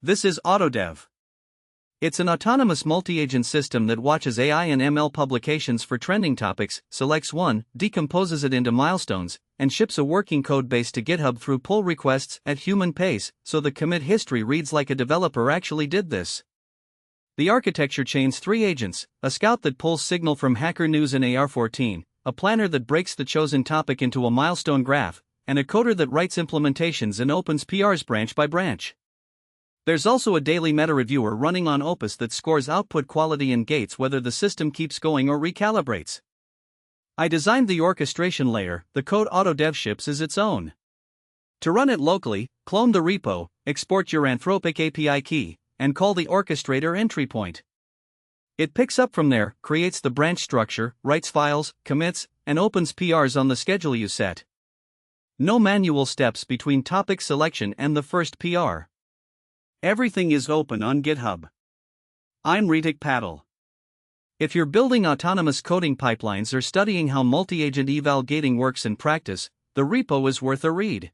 This is AutoDev. It's an autonomous multi-agent system that watches AI and ML publications for trending topics, selects one, decomposes it into milestones, and ships a working code base to GitHub through pull requests at human pace, so the commit history reads like a developer actually did this. The architecture chains 3 agents: a scout that pulls signal from Hacker News and AR14, a planner that breaks the chosen topic into a milestone graph, and a coder that writes implementations and opens PRs branch by branch. There's also a daily meta reviewer running on Opus that scores output quality and gates whether the system keeps going or recalibrates. I designed the orchestration layer. The code AutoDev ships is its own. To run it locally, clone the repo, export your Anthropic API key, and call the orchestrator entry point. It picks up from there, creates the branch structure, writes files, commits, and opens PRs on the schedule you set. No manual steps between topic selection and the first PR. Everything is open on GitHub. I'm Ritik Patel. If you're building autonomous coding pipelines or studying how multi-agent eval gating works in practice, the repo is worth a read.